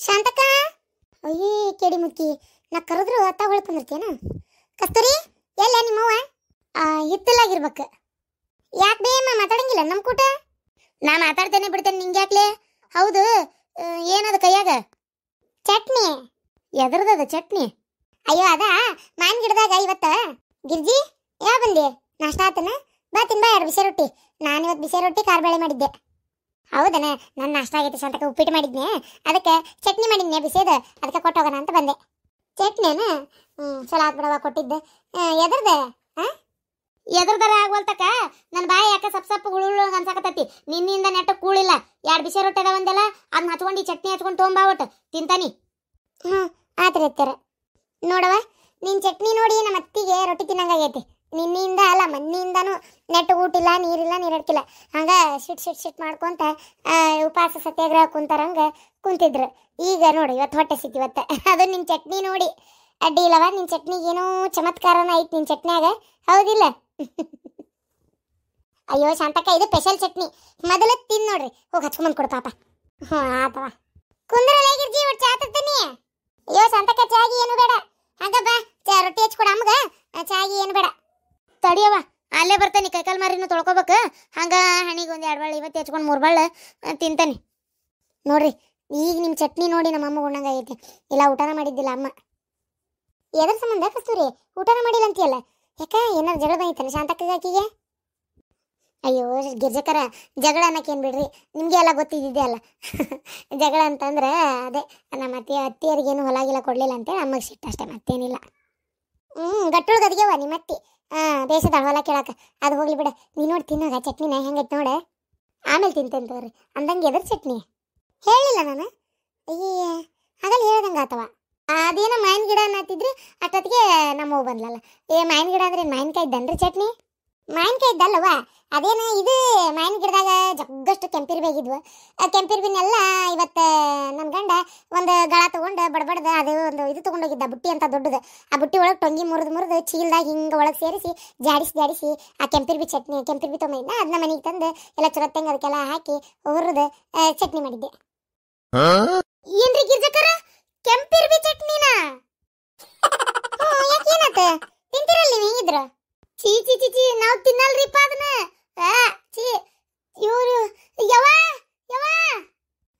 ಶಾಂತಕ್ಕ, ಅಯ್ಯೇ ಕೇಳಿ ಮುಕ್ಕಿ, ನಾ ಕರೆದ್ರು ಅತ್ತ ಹೊಳ್ಕೊಂಡಿರ್ತೇನ. ಕಸ್ತೂರಿ ಎಲ್ಲ ನಿಮ್ಮವ್ವ ಹಿತ್ತಲಾಗಿರ್ಬೇಕು. ಯಾಕೆ ಬೇಮ್ಮ ಮಾತಾಡಂಗಿಲ್ಲ ನಮ್ಮ ಕೂಟ? ನಾ ಮಾತಾಡ್ತೇನೆ ಬಿಡ್ತೇನೆ, ನಿಂಗೆ ಯಾಕ್ಲೆ? ಹೌದು, ಏನದು ಕೈಯಾಗ? ಚಟ್ನಿ. ಎದ್ರದದ ಚಟ್ನಿ? ಅಯ್ಯೋ ಅದ ಮಾವಿನ ಗಿಡದಾಗ ಇವತ್ತ. ಗಿರ್ಜಿ ಯಾವ ಬಂದೆ? ನಾಷ್ಟ ಆತನ? ಬಾ ತಿನ್ಬಾ 2 ಬಿಸಿ ರೊಟ್ಟಿ. ನಾನಿವತ್ತು ಬಿಸಿ ರೊಟ್ಟಿ ಕಾರ್ಬೇಳೆ ಮಾಡಿದ್ದೆ. ಹೌದನ? ನನ್ನ ನಾಷ್ಟ ಆಗೈತೆ ಶಾಂತಕ್ಕ, ಉಪ್ಪಿಟ್ಟು ಮಾಡಿದ್ನೆ, ಅದಕ್ಕೆ ಚಟ್ನಿ ಮಾಡಿದ್ನೆ ಬಿಸಿದ, ಅದಕ್ಕೆ ಕೊಟ್ಟು ಹೋಗೋಣ ಅಂತ ಬಂದೆ. ಚಟ್ನಿನ? ಚಲೋ ಆತ್ ಬಿಡವ ಕೊಟ್ಟಿದ್ದೆ. ಎದ್ರದ? ಎದ್ರದಾರ ಆಗ್ವಲ್ತಕ್ಕ, ನನ್ನ ಬಾಯಿ ಯಾಕೆ ಸಪ್ ಗುಳು ಅನ್ಸಾಕತ್ತೈತಿ. ನಿನ್ನಿಂದ ನೆಟ್ಟ ಕೂಳಿಲ್ಲ. 2 ಬಿಸಿ ರೊಟ್ಟಿ ಅದಾವಂದೆಲ್ಲ, ಅದನ್ನ ಹಚ್ಕೊಂಡು ಈ ಚಟ್ನಿ ಹಚ್ಕೊಂಡು ತೊಗೊಂಬಾ ಒಟ್ಟು ತಿಂತಾನಿ. ಆತ್ರಿ ಅತ್ತರ. ನೋಡವ, ನಿನ್ನ ಚಟ್ನಿ ನೋಡಿ ನಮ್ಮ ಅತ್ತಿಗೆ ರೊಟ್ಟಿ ತಿನ್ನಂಗಾಗೈತಿ. ನಿನ್ನಿಂದ ಅಲ್ಲ ಮೊನ್ನೆಯಿಂದನೂ ನೆಟ್ಟು ಊಟಿಲ್ಲ, ನೀರಿಲ್ಲ, ನೀರಡ್ಕಿಲ್ಲ. ಹಂಗೆ ಸಿಟ್ ಮಾಡ್ಕೊಂತ ಉಪವಾಸ ಸತ್ಯಾಗ್ರಹ ಕುಂತಾರಂಗೆ ಕುಂತಿದ್ರು. ಈಗ ನೋಡಿ ಇವತ್ತು ಹೊಟ್ಟೆ ಸಿಕ್ಕಿ ಇವತ್ತು. ಅದು ನಿನ್ನ ಚಟ್ನಿ ನೋಡಿ ಅಡ್ಡಿ ಇಲ್ಲವ. ನಿನ್ನ ಚಟ್ನಿಗೆ ಏನೋ ಚಮತ್ಕಾರನ ಐತಿ ನಿನ್ನ ಚಟ್ನಿಯಾಗ, ಹೌದಿಲ್ಲ? ಅಯ್ಯೋ ಶಾಂತಕ್ಕ, ಇದು ಸ್ಪೆಷಲ್ ಚಟ್ನಿ. ಮೊದಲು ತಿನ್ ನೋಡ್ರಿ. ಹೋಗಿ ಹಚ್ಕೊಂಬಂದು ಕೊಡು ಪಾಪ. ಆತವ. ಕುಂದ್ರಲ್ಲ ಗಿರ್ಜಿ, ಒಟ್ಟು ಚಾ ತರ್ತೀನಿ. ಅಯ್ಯೋ ಶಾಂತಕ್ಕ, ಚಾಗಿ ಏನು ಬೇಡ. ಹಂಗ ಬಾ, ರೊಟ್ಟಿ ಹಚ್ಕೊಡ ಅಮ್ಮಗ. ಚಾಗಿ ಏನು ಬೇಡ. ತಡಿಯವ, ಅಲ್ಲೇ ಬರ್ತಾನೆ. ಕೈಕಾಲು ಮಾರಿನೂ ತೊಳ್ಕೊಬೇಕು. ಹಂಗ ಹಣಿಗೆ ಒಂದು 2 ಬಳ್ಳಿ ಇವತ್ತು ಹಚ್ಕೊಂಡು 3 ಬಳ್ಳ ತಿಂತಾನೆ. ನೋಡ್ರಿ, ಈಗ ನಿಮ್ಮ ಚಟ್ನಿ ನೋಡಿ ನಮ್ಮ ಅಮ್ಮ ಉಣ್ಣಂಗೆ ಆಗೈತಿ. ಇಲ್ಲ ಊಟನ ಮಾಡಿದ್ದಿಲ್ಲ ಅಮ್ಮ. ಎದ್ರ ಸಂಬಂಧ ಕಸ್ತೂರಿ ಊಟನ ಮಾಡಿಲ್ಲ ಅಂತೀಯಲ್ಲ? ಯಾಕ ಏನಾರು ಜಗಳ ಬಂದಿತ್ತಾನೆ ಶಾಂತಕ್ಕಗೆ ಆಕಿಗೆ? ಅಯ್ಯೋ ಗಿರ್ಜಕರ, ಜಗಳ ಅನ್ನಕ್ಕೇನು ಬಿಡ್ರಿ, ನಿಮಗೆ ಎಲ್ಲ ಗೊತ್ತಿದ್ದಿದೆ ಅಲ್ಲ. ಜಗಳ ಅಂತಂದ್ರೆ ಅದೇ ನಮ್ಮ ಅತ್ತಿಯರಿಗೇನು ಹೊಲಾಗಿಲ್ಲ ಕೊಡಲಿಲ್ಲ ಅಂತೇಳಿ ಅಮ್ಮಗೆ ಸಿಟ್ಟು ಅಷ್ಟೇ, ಮತ್ತೇನಿಲ್ಲ. ಗಟ್ಟುಳ್ದು ಅದಿಗೆವ ನಿಮ್ಮ ಅತ್ತಿ. ಬೇಸದ ಹೊಲ ಕೇಳಾಕ. ಅದು ಹೋಗ್ಲಿ ಬಿಡ. ನೀ ನೋಡಿ ತಿನ್ನಾಗ ಚಟ್ನಿನ ಹೆಂಗೈತೆ ನೋಡೆ. ಆಮೇಲೆ ತಿಂತೇನೆ ತಗೋರಿ. ಅಂದಂಗೆ ಎದ್ರ ಚಟ್ನಿ ಹೇಳಿಲ್ಲ ನಾನು? ಅಯ್ಯ ಹಾಗಲ್ಲಿ ಹೇಳ್ದಂಗೆ ಆತವ. ಅದೇನೋ ಮಾವಿನ ಗಿಡ ಅನ್ನತ್ತಿದ್ರಿ, ಅಷ್ಟೊತ್ತಿಗೆ ನಮ್ಮವ್ವ ಬಂದ್ಲಲ್ಲ. ಮಾವಿನ ಗಿಡ ಅಂದ್ರೆ ಮಾವಿನಕಾಯಿ ಇದ್ದನ್ರಿ ಚಟ್ನಿ? ಮಾವಿನಕಾಯಿ ಇದ್ದಲ್ಲವ, ಅದೇನು ಇದು ಮಾವಿನ ಗಿಡದಾಗ ಜಗ್ಗಷ್ಟು ಕೆಂಪಿರ್ಬೇಕಿದ್ವು. ಆ ಕೆಂಪಿರ್ಬಿನೆಲ್ಲ ಇವತ್ತು ನನ್ನ ಗಂಡ ಒಂದು ಗಳ ತೊಗೊಂಡು ಬಡಬಡ್ದು ಅದು ಒಂದು ಇದು ತೊಗೊಂಡೋಗಿದ್ದ, ಬುಟ್ಟಿ ಅಂತ ದೊಡ್ಡದು. ಆ ಬುಟ್ಟಿ ಒಳಗೆ ಟೊಂಗಿ ಮುರಿದು ಚೀಲ್ದಾಗ ಹಿಂಗೆ ಒಳಗೆ ಸೇರಿಸಿ ಜಾಡಿಸಿ ಆ ಕೆಂಪಿರ್ಬಿ ಚಟ್ನಿ ತೊಗೊಂಡಿದ್ದ. ಅದನ್ನ ಮನೆಗೆ ತಂದು ಎಲ್ಲ ಚೊರತ್ತಂಗೆ ಅದಕ್ಕೆಲ್ಲ ಹಾಕಿ ಹುರಿದು ಚಟ್ನಿ ಮಾಡಿದ್ದೆ. ಏನ್ರಿ ಗಿರ್ಜಕರ, ಕೆಂಪಿರ್ಬಿ ಚಟ್ನಿನ? ಯಾಕೇನಾತ? ತಿಂತಿರಲ್ಲ ನೀವು ಹಿಂಗಿದ್ರ? ಚೀ ಚೀ ಚೀ ಚೀ, ನಾವು ತಿನ್ನಲ್ರಿಪ್ಪ ಅದನ್ನ. ಚೀ ಇವರು ಯವ ಯವ.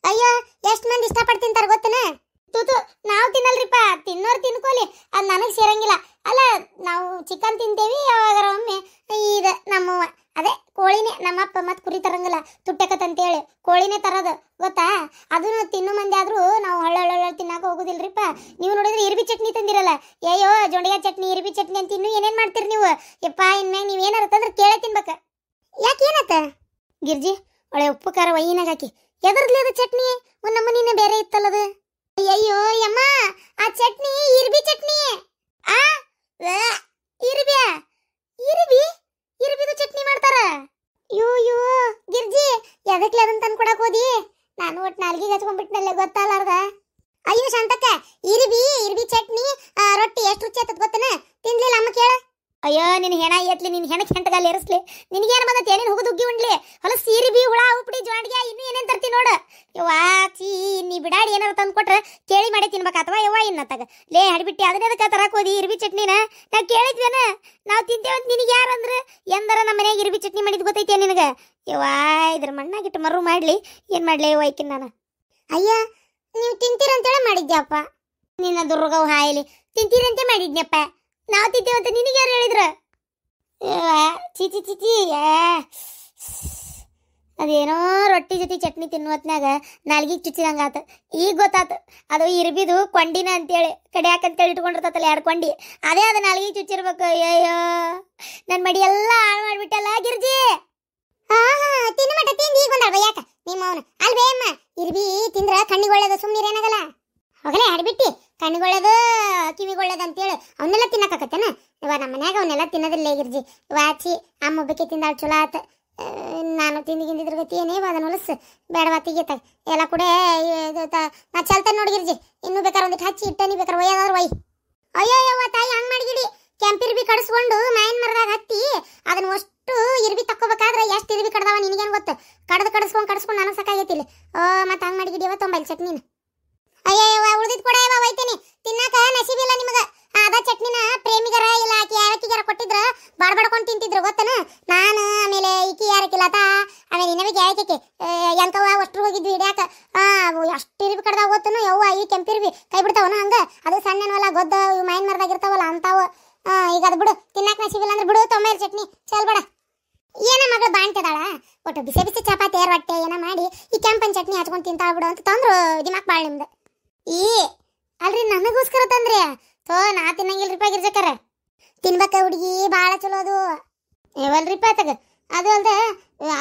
ಅಯ್ಯೋ ಎಷ್ಟು ಮಂದಿ ಇಷ್ಟಪಟ್ಟು ತಿಂತಾರ ಗೊತ್ತನ? ತೂತು ನಾವು ತಿನ್ನಲ್ರಿಪ್ಪ. ತಿನ್ನೋರು ತಿನ್ಕೋಲಿ, ಅದು ನನಗೆ ಸೇರಂಗಿಲ್ಲ. ಅಲ್ಲ, ನಾವು ಚಿಕನ್ ತಿಂತೇವಿ ಯಾವಾಗಾರ ಒಮ್ಮೆ. ಇದು ನಮ್ಮವ್ವ ಅದೇ ಕೋಳಿನೇ, ನಮ್ಮಪ್ಪ ಮತ್ತು ಕುರಿ ತರಂಗಿಲ್ಲ ತುಟ್ಟಕತ್ತಂತೇಳಿ ಕೋಳಿನೇ ತರೋದು ಗೊತ್ತಾ? ಅದನ್ನು ತಿನ್ನೋ ಮಂದಿ ಆದರೂ ನಾವು ಹಳ್ಳ ತಿನ್ನಾಕ ಹೋಗೋದಿಲ್ರಿಪ್ಪ. ನೀವು ನೋಡಿದ್ರೆ ಇರ್ಬಿ ಚಟ್ನಿ ತಂದಿರಲ್ಲ. ಅಯ್ಯೋ ಜೊಂಡಿಗೆ ಚಟ್ನಿ, ಇರ್ಬಿ ಚಟ್ನಿ ಅಂತ ಇನ್ನೂ ಏನೇನು ಮಾಡ್ತೀರಿ ನೀವು? ಯಪ್ಪ, ಇನ್ಮ್ಯಾಗ ನೀವು ಏನಾರ ತಂದ್ರೆ ಕೇಳೇ ತಿನ್ಬೇಕ. ಯಾಕೆ ಏನಾತ ಗಿರ್ಜಿ? ಒಳ್ಳೆ ಉಪ್ಪು ಖಾರ ಒಯ್ಯಿನಾಗ ಹಾಕಿ. ಎದರ್ಲಿ ಅದು ಚಟ್ನಿ? ಒಂದು ನಮ್ಮನಿನೇ ಬೇರೆ ಇತ್ತಲ್ಲದು. ಅಯ್ಯೋ ಯಮ್ಮ, ಆ ಚಟ್ನಿ ಇರ್ಬಿ ಚಟ್ನಿ. ಇರ್ಬಿದು ಚಟ್ನಿ ಮಾಡ್ತಾರ. ಯೋ ಗಿರ್ಜಿ, ಎದಕ್ಲೆ ಅದನ್ನ ತಂದು ಕೊಡಕ್ ಹೋದಿ? ನಾನು ಒಟ್ಟು ನಾಲ್ಗಿಗೆ ಹಚ್ಕೊಂಡ್ಬಿಟ್ನಲ್ಲೇ ಗೊತ್ತಲ್ಲಾರ್ದ. ಅಯ್ಯೋ ಶಾಂತಕ್ಕ, ಇರ್ಬಿ ಚಟ್ನಿ ರೊಟ್ಟಿ ಎಷ್ಟು ರುಚಿ ಆತದ ಗೊತ್ತನ? ತಿನ್ಲಿಲ್ಲ ಅಮ್ಮ ಕೇಳ. ಅಯ್ಯೋ ನಿನ್ನ ಹೆಣ ಎತ್ಲಿ, ನಿನ್ನ ಹೆಣಕ್ಕೆ ಹೆಂಟಗಾಲಿ ಏರಿಸ್ಲಿ. ನಿನಗೇನು ಬಂದತ್ತೆ? ಏನೇನು ಹೋಗೋದು ಉಗ್ಗಿ ಉಂಡ್ಲಿ ಹೊಲ ಸೀರಿಬಿ ಹುಳ ಉಪ್ಪಡಿ ಜೋಂಡಿಗೆ ಇನ್ನೂ ಏನೇನು ತರ್ತಿ ನೋಡು. ಯವ್ವಾ ಚೀ, ನೀ ಬಿಡಾಡಿ ಏನಾರು ತಂದು ಕೊಟ್ರೆ ಕೇಳಿ ಮಾಡಿ ತಿನ್ಬೇಕು ಅಥವಾ ಯವ್ವ ಇನ್ನತ್ತಾಗ ಲೇ ಹಡಿಬಿಟ್ಟು ಅದನ್ನ ಅದಕ್ಕೆ ತರಕ್ಕೆ ಹೋದಿ ಇರ್ಬಿ ಚಟ್ನಿನ? ನಾವು ಕೇಳಿದ್ವೇನ? ನಾವು ತಿಂತೇವಂತ ನಿನಗೆ ಯಾರಂದ್ರೆ ಎಂದರ ನಮ್ಮ ಮನೆಯಾಗ ಇರ್ಬಿ ಚಟ್ನಿ ಮಾಡಿದ್ ಗೊತ್ತೈತೆ ನಿನಗೆ? ಯವ್ವಾ ಇದ್ರ ಮಣ್ಣಾಗಿಟ್ಟು ಮರು ಮಾಡಲಿ, ಏನು ಮಾಡಲಿ ವೈಕಿನ ನಾನು? ಅಯ್ಯ ನೀವು ತಿಂತೀರಂತೇಳಿ ಮಾಡಿದ್ಯಪ್ಪ. ನಿನ್ನ ದುರ್ಗವು ಹಾಯಲಿ, ತಿಂತೀರಂತೆ ಮಾಡಿದ್ನಪ್ಪ. ನಾವು ತಿಂತೇವಂತ ನಿನಗೆ ಯಾರು ಹೇಳಿದ್ರು? ಚಿ ಚಿ ಚಿ ಚಿ. ಅದೇನೋ ರೊಟ್ಟಿ ಜೊತೆ ಚಟ್ನಿ ತಿನ್ನುವತ್ನಾಗ ನಾಲ್ಗಿಗೆ ಚುಚ್ಚಿದಂಗೆ ಆತ. ಈಗ ಗೊತ್ತಾತು ಅದು ಇರ್ಬಿದು ಕೊಂಡಿನ ಅಂತೇಳಿ, ಕಡಿಯಾಕಂತೇಳಿ ಇಟ್ಕೊಂಡಿರ್ತತಲ್ಲ 2 ಕೊಂಡಿ, ಅದೇ ಅದು ನಾಲ್ಗಿಗೆ ಚುಚ್ಚಿರ್ಬೇಕು. ಅಯ್ಯೋ ನನ್ನ ಮಡಿ ಎಲ್ಲ ಹಾಳು ಮಾಡಿಬಿಟ್ಟಲ್ಲ ಗಿರ್ಜಿ. ತಿನ್ನ ಮಟ್ಟ ತಿಂದು ಈಗ ಬಂದಳ ಯಾಕ ನಿಮ್ಮ ಅವನು? ಅಲ್ವೇ ಅಮ್ಮ, ಇರ್ಬಿ ತಿಂದ್ರೆ ಕಣ್ಣಿಗೆ ಒಳ್ಳೇದು, ಸುಮ್ಮನೆ ಏನಾಗಲ್ಲ. ಹೋಗಲೇ ಹಡಿಬಿಟ್ಟು ಕಣ್ಣಿಗೊಳ್ಳೇದು ಕಿವಿಗೊಳ್ಳೇದು ಅಂತೇಳಿ ಅವನ್ನೆಲ್ಲ ತಿನ್ನಕ್ಕಾಕತ್ತೇನ? ಇವಾಗ ನಮ್ಮ ಮನ್ಯಾಗ ಅವನ್ನೆಲ್ಲ ತಿನ್ನೋದಿಲ್ಲ ಗಿರ್ಜಿ. ವಾಚಿ ಅಮ್ಮ ಒಬ್ಬಕ್ಕೆ ತಿಂದಾಳು, ಚಲೋ ಆತ. ನಾನು ತಿಂದಿಗಿಂದಿದ್ರ ಗತಿ ಏನೇ ಅದನ್ನ ಹೊಲಸು ಬೇಡವಾ ತೆಗಿತಾಗ ಎಲ್ಲ ಕೂಡ ನಾ ಚಲ್ತಾನೆ ನೋಡಿ ಗಿರ್ಜಿ. ಇನ್ನೂ ಬೇಕಾದ್ರೆ ಒಂದಿಟ್ಟು ಹಚ್ಚಿ ಇಟ್ಟನಿ, ಬೇಕಾದ್ರೆ ಒಯ್ಯಾದ್ರು ಒಯ್. ಅಯ್ಯೋ ತಾಯಿ ಹಂಗೆ ಮಾಡಿಗಿಡಿ. ಕೆಂಪಿರ್ಬಿ ಕಡಿಸ್ಕೊಂಡು ಮಾವಿನ ಮರದಾಗ ಹತ್ತಿ ಅದನ್ನ ಅಷ್ಟು ಇರ್ಬಿ ತಕ್ಕೋಬೇಕಾದ್ರೆ ಎಷ್ಟು ಇರ್ಬಿ ಕಡ್ದಾವ ನಿನಗೇನು ಗೊತ್ತು? ಕಡ್ಸ್ಕೊಂಡು ನನಗೆ ಸಾಕಾಗೈತಿಲ್ಲ. ಮತ್ತೆ ಹಂಗೆ ಮಾಡಿಗಿಡಿಯವ ತೊಂಬೈಲ್ ಚಟ್ನಿನ. ಅಯ್ಯ ಹೇಳ್ತೇನೆ ತಿನ್ನಾಕ ನಸೀಬಿಲ್ಲ ನಿಮಗ ಅದ ಚಟ್ನಿನ ಪ್ರೇಮಿಗರ ಇಲ್ಲ ಆಕಿ ಯಾರಕ್ಕಿಗಾರ ಕೊಟ್ಟಿದ್ರ ಬಾಡ್ಬಾಡ್ಕೊಂಡು ತಿಂತಿದ್ರು ಗೊತ್ತನ ನಾನು ಆಮೇಲೆ ಈಕಿ ಯಾರಕ್ಕಿಲ್ಲ ತಾ ಆಮೇಲೆ ಇನ್ನವಿಗೆ ಯಾಕೆ ಎಂಕವ ಅಷ್ಟ್ರು ಹೋಗಿದ್ವಿ ಹಿಡ್ಯಾಕ ಅಷ್ಟು ಇರ್ಬಿ ಕಡ್ದಾಗ ಗೊತ್ತನು ಯವ್ವ ಈ ಕೆಂಪಿರ್ಬಿ ಕೈ ಬಿಡ್ತಾವನ ಹಂಗ ಅದು ಸಣ್ಣನವಲ್ಲ ಗೊದ್ದ ಇವು ಮೈನ್ ಮರದಾಗಿರ್ತಾವಲ್ಲ ಅಂತಾವ ಈಗ ಅದು ಬಿಡು ತಿನ್ನಾಕ ನಸೀಬಿಲ್ಲ ಅಂದ್ರೆ ಬಿಡು ತೊಂಬೈರ್ ಚಟ್ನಿ ಚಲ್ ಬೇಡ ಏನ ಮಗಳು ಬಾಣ್ತದಾಳ ಒಟ್ಟು ಬಿಸಿ ಬಿಸಿ ಚಪಾತಿ ರೊಟ್ಟೆ ಏನ ಮಾಡಿ ಈ ಕೆಂಪನ್ ಚಟ್ನಿ ಹಚ್ಕೊಂಡು ತಿಂತಾಳ ಬಿಡು ಅಂತ ತಂದ್ರು ದಿಮಾಕ್ ಬಾಳ್ ನಿಮ್ದು ಈ ಅಲ್ರಿ ನನಗೋಸ್ಕರ ತಂದ್ರಿ ಥೋ ನಾ ತಿನ್ನಂಗಿಲ್ರಿಪ್ಪ ಗಿರ್ಜಕ್ಕರ ತಿನ್ಬೇಕ ಹುಡುಗಿ ಭಾಳ ಚಲೋ ಅದು ಯಾವಲ್ರಿಪ್ಪ ತಗ ಅದು ಅಲ್ದೆ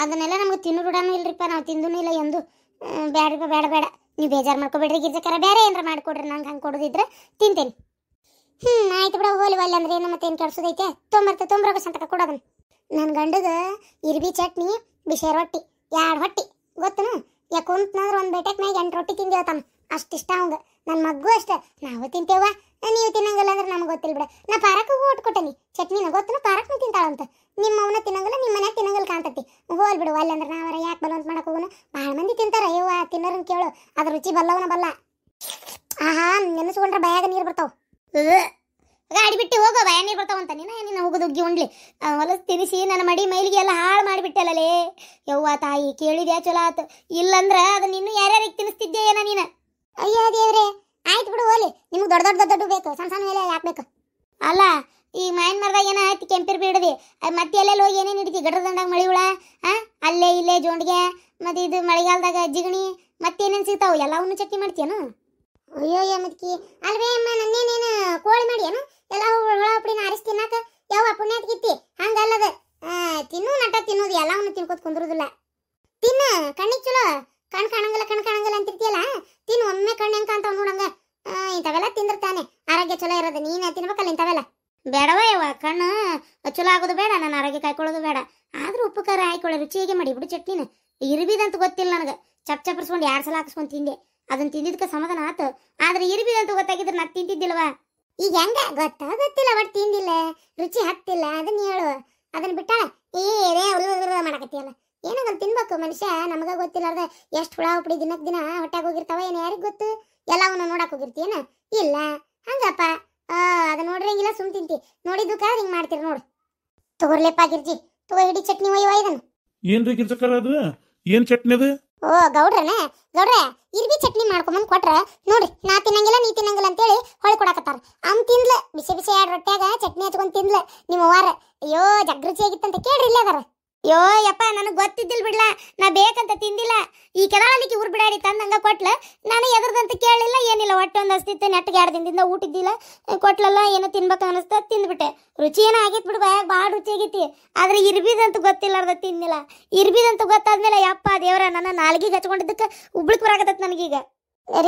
ಅದನ್ನೆಲ್ಲ ನಮ್ಗೆ ತಿನ್ನು ರೂಢನೂ ಇಲ್ರಿಪ್ಪ ನಾವು ತಿಂದೂ ಇಲ್ಲ ಎಂದು ಬೇಡ್ರಿಪ್ಪ ಬೇಡ ಬೇಡ ನೀವು ಬೇಜಾರು ಮಾಡ್ಕೊಬೇಡ್ರಿ ಗಿರ್ಜಕ್ಕರ ಬೇರೆ ಏನಾರ ಮಾಡಿಕೊಡ್ರಿ ನಂಗೆ ಹಂಗೆ ಕೊಡೋದಿದ್ರೆ ತಿಂತೇನೆ ಆಯ್ತು ಬಿಡ ಹೋಲಿ ಒಲ್ಲೆ ಅಂದ್ರೆ ಏನು ಮತ್ತೇನು ಕೆಡ್ಸೋದೈತೆ ತೊಂಬರ್ಬೇಕು ಸಂತಕ ಕೊಡೋದನ್ನ ನನ್ನ ಗಂಡಗ ಇರ್ಬಿ ಚಟ್ನಿ ಬಿಸಿ ರೊಟ್ಟಿ 2 ಹೊಟ್ಟಿ ಗೊತ್ತನು ಯಾಕುಂತಂದ್ರೆ ಒಂದು ಬೇಟೆಕ್ ಮ್ಯಾಗ 8 ರೊಟ್ಟಿ ತಿಂದಿವತ್ತಾನ ಅಷ್ಟಿಷ್ಟ ಅವಂಗ ನನ್ನ ಮಗ್ಗು ಅಷ್ಟೇ ನಾವು ತಿಂತೇವ ನೀವು ತಿನ್ನಂಗಿಲ್ಲ ಅಂದ್ರೆ ನಮ್ಗೆ ಗೊತ್ತಿಲ್ಲ ಬಿಡ ನಾ ಪಾರಕ್ಕಿಗೂ ಊಟ ಕೊಟ್ಟನಿ ಚಟ್ನಿನ ಗೊತ್ತನು ಪಾರಕ್ನು ತಿಂತಾಳಂತ ನಿಮ್ಮ ಅವನ ತಿನ್ನಂಗಿಲ್ಲ ನಿಮ್ಮ ಮನ್ಯಾಗ ತಿನ್ನಂಗಿಲ್ಲ ಕಾಣ್ತತಿ ಹೋಲ್ ಬಿಡು ಅಲ್ಲಿ ಅಂದ್ರೆ ನಾವರ ಯಾಕೆ ಬಲವಂತ ಮಾಡಕ್ ಹೋಗೋಣ ಭಾಳ ಮಂದಿ ತಿಂತಾರ ಅಯ್ಯವ್ವ ತಿನ್ನೋರನ್ನ ಕೇಳು ಅದ್ರ ರುಚಿ ಬಲ್ಲವನ ಬಲ್ಲ ಆಹಾ ನೆನೆಸ್ಕೊಂಡ್ರೆ ಬಾಯಾಗ ನೀರು ಬರ್ತಾವ ಗಾಡಿ ಬಿಟ್ಟು ಹೋಗೋ ಭಯ ನೀರು ಬರ್ತಾವಂತ ನೀನು ಹೋಗೋದು ಉಗ್ಗಿ ಉಂಡ್ಲಿ ಹೊಲಸು ತಿನಿಸಿ ನನ್ನ ಮಡಿ ಮೈಲಿಗೆ ಎಲ್ಲ ಹಾಳು ಮಾಡಿಬಿಟ್ಟಲ್ಲೇ ಯವ್ವ ತಾಯಿ ಕೇಳಿದ್ಯಾ ಚಲೋ ಆತು ಇಲ್ಲಂದ್ರ ಅದನ್ನ ಇನ್ನೂ ಯಾರ್ಯಾರಿಗೆ ತಿನ್ನಿಸ್ತಿದ್ದೆ ಏನ ನೀನು ಅಯ್ಯೋ ದೇವ್ರೆ ಆಯ್ತು ಬಿಡು ಹೋಲಿ ನಿಮ್ಗೆ ದೊಡ್ಡ ಬೇಕು ಸಣ್ಣ ಸಣ್ಣ ಮೇಲೆ ಹಾಕ್ಬೇಕು ಅಲ್ಲ ಈ ಮಾಯಿನ ಮರದಾಗ ಏನ ಆಯ್ತು ಕೆಂಪಿರ್ ಬಿಡದಿ ಮತ್ತೆ ಎಲ್ಲೆಲ್ಲಿ ಹೋಗಿ ಏನೇನು ಹಿಡಿತಿ ಗಡ್ರ ದಂಡಾಗ ಮಳಿ ಹುಳ ಅಲ್ಲೇ ಇಲ್ಲೇ ಜೋಂಡಿಗೆ ಮತ್ತೆ ಇದು ಮಳೆಗಾಲದಾಗ ಜಿಗಣಿ ಮತ್ತೇನೇನು ಸಿಗ್ತಾವ ಎಲ್ಲವನ್ನೂ ಚಟ್ನಿ ಮಾಡ್ತೀಯನು ಅಯ್ಯೋ ಮತ್ಕಿ ಅಲ್ವೇ ಅಮ್ಮ ನನ್ನೇನೇನು ಕೋಳಿ ಮಾಡ್ಯಾನು ಎಲ್ಲ ಹುಳ ಹುಪ್ಪಡಿನ ಆರಿಸಿ ತಿನ್ನಾಕ ಯಾವ ಪುಣ್ಯಾತ್ ಗಿತ್ತಿ ಹಂಗಲ್ಲದ ತಿನ್ನು ನಟ ತಿನ್ನೋದು ಎಲ್ಲವನ್ನು ತಿನ್ಕೋತ ಕುಂದ್ರುದಿಲ್ಲ ತಿನ್ನ ಕಣ್ಣಿಗೆ ಚಲೋ ಕಣ್ ಕಾಣಂಗಿಲ್ಲ ಅಂತಿರ್ತೀಯಲ್ಲ ತಿನ್ನು ಒಮ್ಮೆ ಕಣ್ಣು ಹೆಂಗ್ ಕಾಣ್ತಾವ ನೋಡಂಗ ಇಂಥವೆಲ್ಲ ತಿಂದಿರ್ತಾನೆ ಆರೋಗ್ಯ ಚಲೋ ಇರೋದು ನೀನು ತಿನ್ಬೇಕಲ್ಲ ಇಂಥವೆಲ್ಲ ಬೇಡವ ಯವ್ವ ಕಣ್ಣು ಚಲೋ ಆಗೋದು ಬೇಡ ನಾನು ಆರೋಗ್ಯ ಕಾಯ್ಕೊಳ್ಳೋದು ಬೇಡ ಆದ್ರೂ ಉಪ್ಪು ಖಾರ ಹಾಕೊಳ್ಳಿ ರುಚಿಯಾಗಿ ಮಾಡಿ ಬಿಡು ಚಟ್ನಿನ ಇರ್ಬಿದಂತ ಗೊತ್ತಿಲ್ಲ ನನಗೆ ಚಪ್ಸ್ಕೊಂಡು 2 ಸಲ ಹಾಕಿಸ್ಕೊಂಡು ತಿಂದೆ ಅದನ್ನ ತಿಂದಿದ್ಕ ಸಮಾಧಾನ ಆತು ಆದ್ರೆ ಇರ್ಬಿದಂತ ಗೊತ್ತಾಗಿದ್ರೆ ನಾ ತಿಂತಿದ್ದಿಲ್ವಾ ಈಗ ಹೆಂಗ ಗೊತ್ತಿಲ್ಲ ಒಟ್ಟು ತಿಂದಿಲ್ಲ ರುಚಿ ಹತ್ತಿಲ್ಲ ಅದನ್ನ ಹೇಳು ಅದನ್ನ ಬಿಟ್ಟಾಳ ಏನೇ ಮಾಡಕತ್ತಿಯಲ್ಲ ಏನಾಗಲ್ಲ ತಿನ್ಬೇಕು ಮನುಷ್ಯ ನಮಗ ಗೊತ್ತಿಲ್ಲಾರ್ದ ಎಷ್ಟು ಹುಳ ಉಪ್ಪಡಿ ದಿನ ಹೊಟ್ಟಾಗ ಹೋಗಿರ್ತಾವ ಏನು ಯಾರಿಗೆ ಗೊತ್ತು ಎಲ್ಲವನ್ನ ನೋಡಕ್ ಹೋಗಿರ್ತೀಯನ ಇಲ್ಲ ಹಂಗಪ್ಪ ಅದ ನೋಡ್ರಂಗಿಲ್ಲ ಸುಮ್ ತಿಂತಿ ನೋಡಿದ್ದುಕ ಹಿಂಗ್ ಮಾಡ್ತೀರಿ ನೋಡು ತಗೋರ್ಲೆಪ್ಪ ಗಿರ್ಜಿ ತಗೋ ಹಿಡಿ ಚಟ್ನಿ ಒಯ್ಯುವ ಇದನ್ನ ಏನ್ರಿ ಗಿರ್ಜಕ್ಕರ ಅದು ಏನ್ ಚಟ್ನಿ ಅದು ಓ ಗೌಡ್ರೆ ಇರ್ಬಿ ಚಟ್ನಿ ಮಾಡ್ಕೊಂಬಂದ್ ಕೊಟ್ರ ನೋಡ್ರಿ ನಾ ತಿನ್ನಂಗಿಲ್ಲ ನೀ ತಿನ್ನಂಗಿಲ್ಲ ಅಂತೇಳಿ ಹೊಳಿ ಕೊಡಕತ್ತಾರ ಅವ್ನ್ ತಿನ್ಲ ಬಿಸಿ 2 ರೊಟ್ಟ್ಯಾಗ ಚಟ್ನಿ ಹಚ್ಕೊಂಡ್ ತಿನ್ಲ ನಿಮ್ಮ ವಾರ ಅಯ್ಯೋ ಜಗ್ರುಚಿ ಆಗಿತ್ತಂತ ಕೇಳ್ರಿ ಇಲ್ಲೇ ಅದಾರ ಯೋ ಯಪ್ಪ ನನಗೆ ಗೊತ್ತಿದ್ದಿಲ್ಲ ಬಿಡ್ಲ ನಾ ಬೇಕಂತ ತಿಂದಿಲ್ಲ ಈ ಕೆದಾಳಿಕೆ ಊರ್ ಬಿಡಾಡಿ ತಂದಂಗ ಕೊಟ್ಲ ನಾನು ಎದ್ರದಂತ ಕೇಳಿಲ್ಲ ಏನಿಲ್ಲ ಹೊಟ್ಟೆ ಒಂದು ಅಸ್ತಿತ್ತು ನೆಟ್ಟಿಗೆ 2 ದಿನದಿಂದ ಊಟಿದ್ದಿಲ್ಲ ಕೊಟ್ಲಲ್ಲ ಏನೋ ತಿನ್ಬೇಕು ಅನಿಸ್ತ ತಿಂದ್ಬಿಟ್ಟೆ ರುಚಿ ಏನೋ ಆಗೈತಿ ಬಿಡು ಬಾಯಾಗ ಭಾಳ ರುಚಿ ಆಗೈತಿ ಆದ್ರೆ ಇರ್ಬಿದಂತ ಗೊತ್ತಿಲ್ಲಾರ್ದ ತಿನ್ನಿಲ್ಲ ಇರ್ಬಿದಂತ ಗೊತ್ತಾದ್ಮೇಲೆ ಯಪ್ಪ ದೇವ್ರ ನನ್ನ ನಾಲ್ಗಿಗೆ ಹಚ್ಕೊಂಡಿದ್ದಕ್ಕೆ ಉಬ್ಳಿಕ್ ಬರಾಕತ್ತೈತಿ ನನಗೀಗ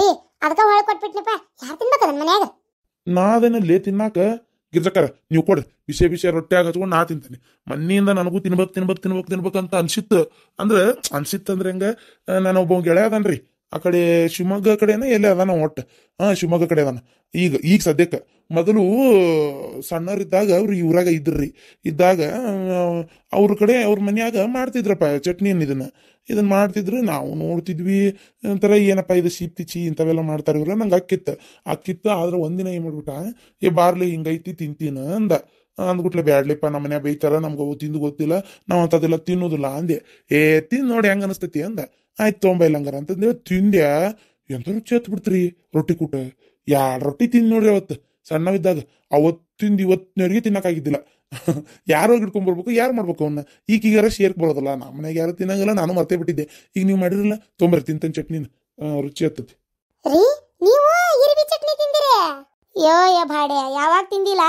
ರೀ ಅದಕ್ಕೆ ಹೊಳೆ ಕೊಟ್ಬಿಟ್ನಪ್ಪ ಯಾರು ತಿನ್ಬೇಕು ನನ್ನ ಮನ್ಯಾಗ ನಾ ಅದನ್ನಲ್ಲಿ ತಿನ್ನಾಕ ಗಿರ್ಜಕ್ಕರ ನೀವು ಕೊಡ್ರಿ ಬಿಸಿ ರೊಟ್ಟಿಯಾಗ ಹಚ್ಕೊಂಡು ನಾ ತಿಂತೇನೆ ಮನ್ನಿಯಿಂದ ನನಗೂ ತಿನ್ಬೇಕು ಅಂತ ಅನ್ಸಿತ್ತಂದ್ರೆ ಹೆಂಗ ನಾನು ಒಬ್ಬ ಗೆಳೆಯ ಅದನ್ರಿ ಆ ಕಡೆ ಶಿವಮೊಗ್ಗ ಕಡೆನ ಎಲ್ಲೇ ಅದಾನ ಒಟ್ಟು ಶಿವಮೊಗ್ಗ ಕಡೆ ಅದಾನ ಈಗ ಸದ್ಯಕ್ಕೆ ಮೊದಲು ಸಣ್ಣರಿದ್ದಾಗ ಅವ್ರು ಊರಾಗ ಇದ್ದಾಗ ಅವ್ರ ಕಡೆ ಅವ್ರ ಮನ್ಯಾಗ ಮಾಡ್ತಿದ್ರಪ್ಪ ಚಟ್ನಿ ಇದನ್ನ ಮಾಡ್ತಿದ್ರು ನಾವು ನೋಡ್ತಿದ್ವಿ ಒಂಥರ ಏನಪ್ಪ ಇದು ಸೀಪ್ತಿಚಿ ಇಂಥವೆಲ್ಲ ಮಾಡ್ತಾರೆ ಇವ್ರ ನಂಗೆ ಅಕ್ಕಿತ್ತು ಆದ್ರೆ ಒಂದಿನ ಏನ್ ಮಾಡ್ಬಿಟ್ಟ ಬಾರ್ಲಿ ಹಿಂಗೈತಿ ತಿಂತೀನ ಅಂದ್ಬಿಟ್ಲೆ ಬ್ಯಾಡ್ಲಿಪ್ಪ ನಮ್ಮ ಮನ್ಯಾಗ ಬೈತಾರ ನಮ್ಗೆ ತಿಂದು ಗೊತ್ತಿಲ್ಲ ನಾವು ಅಂತದೆಲ್ಲ ತಿನ್ನೋದಿಲ್ಲ ಅಂದೆ ತಿಂದು ನೋಡಿ ಹೆಂಗ ಅನಿಸ್ತತಿ ಅಂದ ಆಯ್ತು ತೊಂಬೈಲ್ಲ ಹಂಗಾರ ಅಂತಂದೇವ್ ತಿಂದ್ಯಾ ಎಂತ ರುಚಿ ಹತ್ ಬಿಡ್ತ್ರಿ ರೊಟ್ಟಿ ಕೂಟ 2 ರೊಟ್ಟಿ ತಿಂದು ನೋಡ್ರಿ ಅವತ್ತು ಸಣ್ಣವಿದ್ದಾಗ ಅವತ್ತಿಂದ ಇವತ್ತಿನವ್ರಿಗೆ ತಿನ್ನಕ್ಕಾಗಿದ್ದಿಲ್ಲ ಯಾರೋ ಹಿಡ್ಕೊಂಡ್ಬರ್ಬೇಕು ಯಾರು ಮಾಡ್ಬೇಕು ಅವನ್ನ ಈಗೀಗಾರ ಶೇರ್ಕ್ ಬರೋದಲ್ಲ ನಮ್ಮ ಮನೆಗೆ ಯಾರು ತಿನ್ನಂಗಿಲ್ಲ ನಾನು ಮರ್ತೇ ಬಿಟ್ಟಿದ್ದೆ ಈಗ ನೀವು ಮಾಡಿರಲ್ಲ ತೊಂಬರ್ರಿ ತಿಂತನ್ ಚಟ್ನಿನ ರುಚಿ ಹತ್ತತಿ ನೀವು ಇರ್ಬಿ ಚಟ್ನಿ ತಿಂದಿರಿ ಯೋ ಭಾಡೆ ಯಾವಾಗ ತಿಂದಿಲ್ಲ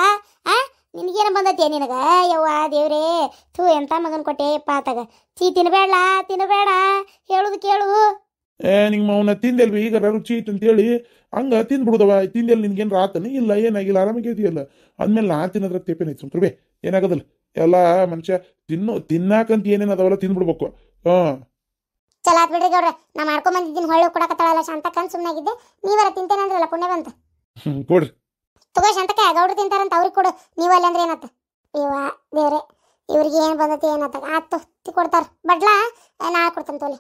ನಿನಗೇನ ಬಂದತಿ ನಿನಗ ಯವ್ವ ದೇವ್ರೇ ಥೂ ಎಂತ ಮಗನ್ ಕೊಟ್ಟೆ ಪಾತಾಗ ತಿನ್ನಬೇಡ ಹೇಳುದು ಕೇಳು ನಿಮ್ಮ ಅವನ ತಿಂದೆಲ್ವಿ ಈಗ ರುಚಿ ಐತೆ ಅಂತೇಳಿ ಹಂಗ ತಿಂದ್ಬಿಡುದವ ತಿಂದೆಲ್ ನಿನ್ಗೇನ್ ರಾತನ ಇಲ್ಲ ಏನಾಗಿಲ್ಲ ಆರಾಮಾಗಿದೆಯಲ್ಲ ಅಂದ್ಮೇಲೆ ನಾ ತಿನ್ನದ್ರ ತೇಪೇನೈತಿ ಸುಮ್ಕರ್ಬೇ ಏನಾಗದಲ್ಲ ಎಲ್ಲ ಮನುಷ್ಯ ತಿನ್ನಾಕಂತ ಏನೇನ್ ಅದಾವಲ್ಲ ತಿಂದ್ಬಿಡ್ಬೇಕು ಚಲ ಆತ್ ಬಿಡ್ರಿ ಗೌಡ್ರೆ ನಾ ಮಾಡ್ಕೊಂಡ್ ಬಂದಿದ್ದೀನಿ ಹೊಳ್ಳಿ ಕೊಡಕತ್ತಾಳಲ್ಲ ಶಾಂತಕ್ಕ ಸುಮ್ಮನಾಗಿದ್ದೆ ನೀವರ ತಿಂತೇನಂದ್ರಲ್ಲ ಪುಣ್ಯ ಬಂತ ಕೊಡ್ರಿ ತಗೋ ಶಾಂತಕ್ಕ ಗೌಡ್ರು ತಿಂತಾರಂತ ಅವ್ರಿಗೆ ಕೊಡು ನೀವಲ್ಲ ಅಂದ್ರೆ ಏನತ್ತ ಇವ ದೇವ್ರೆ ಇವ್ರಿಗೆ ಏನ್ ಬಂದತಿ ಏನತ್ತ ಆತು ಕೊಡ್ತಾರ ಬಡ್ಲಾ ನಾ ಕೊಡ್ತಾನ ತೋಲಿ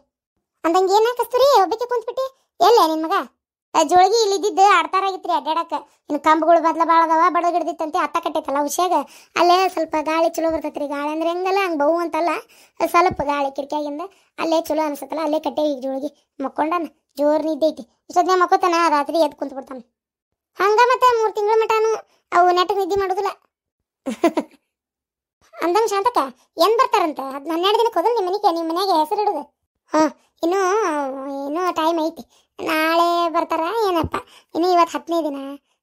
ಅಂದಂಗೆ ಏನ್ ಹಾಕಸ್ತೀರಿ ಒಬ್ಬಕ್ಕೆ ಕುಂತ್ಬಿಟ್ಟಿ ಎಲ್ಲೇ ನಿನ್ ಮಗ ಜೋಳಿಗೆ ಇಲ್ಲಿ ಇದ್ದಿದ್ದು ಆಡ್ತಾರಾಗಿತ್ರಿ ಅಡ್ಡಾಡಕ. ಇನ್ನು ಕಂಬಗಳು ಬದ್ಲ ಭಾಳ ಅದಾವ, ಬಡಗಿಡ್ದಿತ್ತಂತೆ ಅತ್ತ ಕಟ್ಟೈತಲ್ಲ ಹುಷಿಯಾಗ. ಅಲ್ಲೇ ಸ್ವಲ್ಪ ಗಾಳಿ ಚಲೋ ಬರ್ತೈತ್ರಿ. ಗಾಳಿ ಅಂದ್ರೆ ಹೆಂಗಲ್ಲ ಹಂಗೆ ಬಹು ಅಂತಲ್ಲ, ಸ್ವಲ್ಪ ಗಾಳಿ ಕಿಟಕಿಯಾಗಿಂದ ಅಲ್ಲೇ ಚಲೋ ಅನ್ಸತ್ತಲ್ಲ, ಅಲ್ಲೇ ಕಟ್ಟೇವಿ ಈಗ ಜೋಳಿಗೆ. ಮಕ್ಕೊಂಡಾನ, ಜೋರ್ ನಿದ್ದೆ ಐತಿ. ಇಷ್ಟೊತ್ತಿಗೆ ಮಕ್ಕೋತಾನ, ರಾತ್ರಿ ಎದ್ದು ಕುಂತ ಬಿಡ್ತಾನ. ಹಂಗ ಮತ್ತೆ 3 ತಿಂಗಳ ಮಟಾನು ಅವು ನೆಟ್ಟಗೆ ನಿದ್ದೆ ಮಾಡೋದಿಲ್ಲ. ಅಂದಂಗ ಶಾಂತಕ್ಕ ಏನ್ ಬರ್ತಾರಂತ? 12 ದಿನಕ್ಕೆ ಹೋದ್ರೆ ನಿಮ್ಮ ಮನೆಗೆ ಹೆಸರು ಇಡುದು. ಇನ್ನೂ ಟೈಮ್ ಐತಿ. ನಾಳೆ ಬರ್ತಾರ ಏನಪ್ಪ, ಇನ್ನು ಇವತ್ತು 10ನೇ ದಿನ,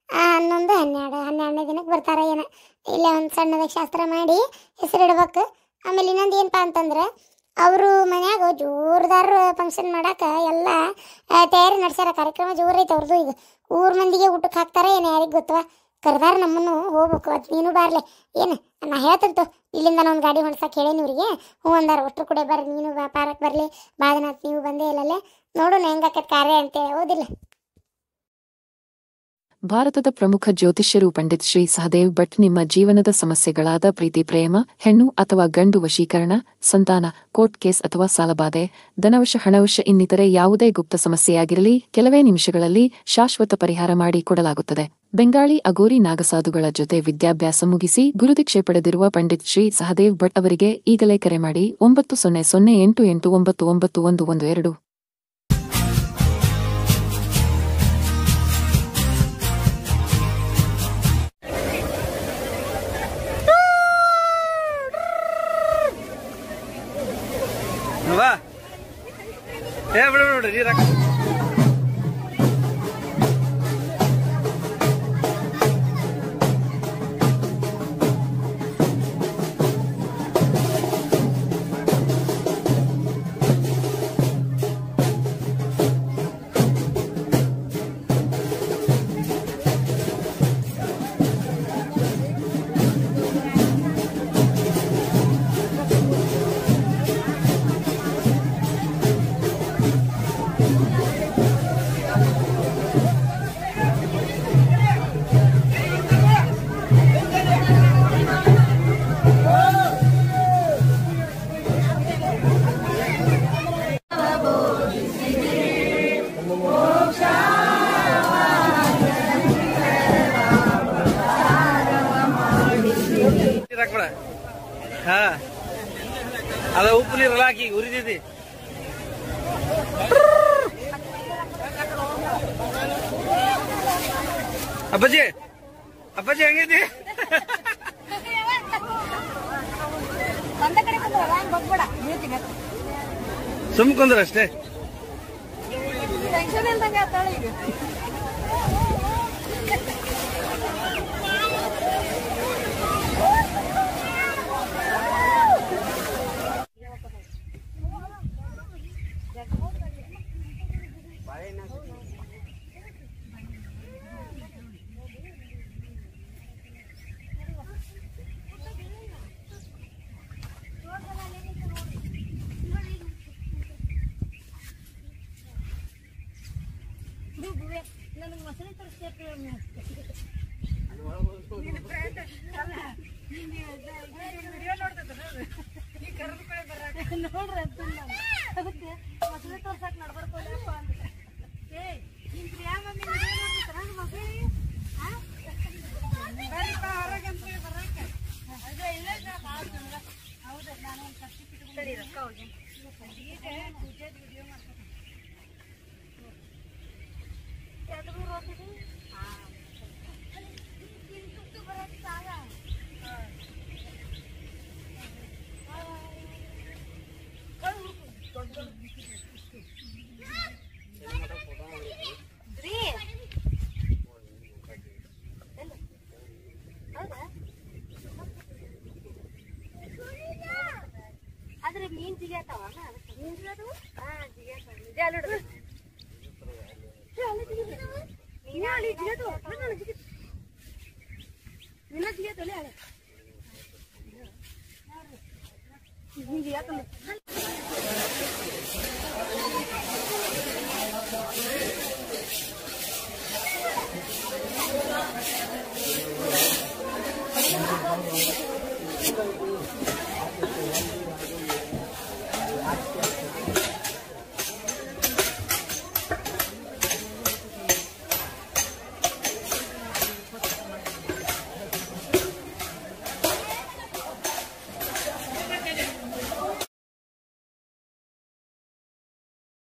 11, 12ನೇ ದಿನಕ್ಕೆ ಬರ್ತಾರ ಏನ. ಇಲ್ಲ ಒಂದು ಸಣ್ಣದಾಗ ಶಾಸ್ತ್ರ ಮಾಡಿ ಹೆಸರು ಇಡ್ಬೇಕು. ಆಮೇಲೆ ಇನ್ನೊಂದು ಏನಪ್ಪ ಅಂತಂದ್ರೆ, ಅವರು ಮನ್ಯಾಗ ಜೋರ್ದಾರ್ ಫಂಕ್ಷನ್ ಮಾಡಾಕ ಎಲ್ಲ ತಯಾರಿ ನಡೆಸ್ಯಾರ. ಕಾರ್ಯಕ್ರಮ ಜೋರ್ ಐತೆ ಅವ್ರದ್ದು. ಈಗ ಊರ್ ಮಂದಿಗೆ ಊಟಕ್ಕೆ ಹಾಕ್ತಾರ ಏನು ಯಾರಿಗೆ ಗೊತ್ತವ. ಕರ್ದಾರ ನಮ್ಮನ್ನು ಹೋಗ್ಬೇಕು. ಅದು ನೀನು ಬಾರ್ಲೆ ಏನು ನಾ ಹೇಳ್ತಂತು. ಇಲ್ಲಿಂದ ಒಂದು ಗಾಡಿ ಹೊಣ್ಸಕ್ಕೆ ಹೇಳೇನಿ ಇವ್ರಿಗೆ. ಹ್ಞೂ ಅಂದಾರ. ಒಟ್ಟರು ಕೂಡ ಬರ್ರಿ, ನೀನು ವ್ಯಾಪಾರಕ್ಕೆ ಬರಲಿ, ಬಾದನಾಥ್ ನೀವು ಬಂದೇ ಇಲ್ಲಲ್ಲೇ, ನೋಡೋಣ ಹೆಂಗಾಕತ್ ಕಾರ್ಯ ಅಂತೇಳಿ. ಹೌದಿಲ್ಲ? ಭಾರತದ ಪ್ರಮುಖ ಜ್ಯೋತಿಷ್ಯರು ಪಂಡಿತ್ ಶ್ರೀ ಸಹದೇವ್ ಭಟ್ ನಿಮ್ಮ ಜೀವನದ ಸಮಸ್ಯೆಗಳಾದ ಪ್ರೀತಿ, ಪ್ರೇಮ, ಹೆಣ್ಣು ಅಥವಾ ಗಂಡು ವಶೀಕರಣ, ಸಂತಾನ, ಕೋರ್ಟ್ ಕೇಸ್ ಅಥವಾ ಸಾಲಬಾಧೆ, ಧನವಶ, ಹಣವಶ ಇನ್ನಿತರೆ ಯಾವುದೇ ಗುಪ್ತ ಸಮಸ್ಯೆಯಾಗಿರಲಿ ಕೆಲವೇ ನಿಮಿಷಗಳಲ್ಲಿ ಶಾಶ್ವತ ಪರಿಹಾರ ಮಾಡಿ ಕೊಡಲಾಗುತ್ತದೆ. ಬೆಂಗಾಳಿ ಅಗೋರಿ ನಾಗಸಾಧುಗಳ ಜೊತೆ ವಿದ್ಯಾಭ್ಯಾಸ ಮುಗಿಸಿ ಗುರುದೀಕ್ಷೆ ಪಡೆದಿರುವ ಪಂಡಿತ್ ಶ್ರೀ ಸಹದೇವ್ ಭಟ್ ಅವರಿಗೆ ಈಗಲೇ ಕರೆ ಮಾಡಿ 9008899112. ಬಿಡು ನೀರ ಹಾ ಅದ ಉಪ್ಪು ನೀರಲ್ಲ ಹಾಕಿ ಉರಿದೈತಿ. ಅಪ್ಪಾಜಿ ಅಪ್ಪಾಜಿ ಹೆಂಗೈತಿ? ಸುಮ್ ಕುಂದ್ರ ಅಷ್ಟೇ. ಮೀನ್ ಜಿಗ್ಯಾತಾವ ಮೀನ್ ಜಿಗ್ಯಾತಾವ ಜಿಗ್ಯಾತಾವ ನಿಜ ಅಲ್ಲೋಡು ಜಿಗ್ಯಾತಾವ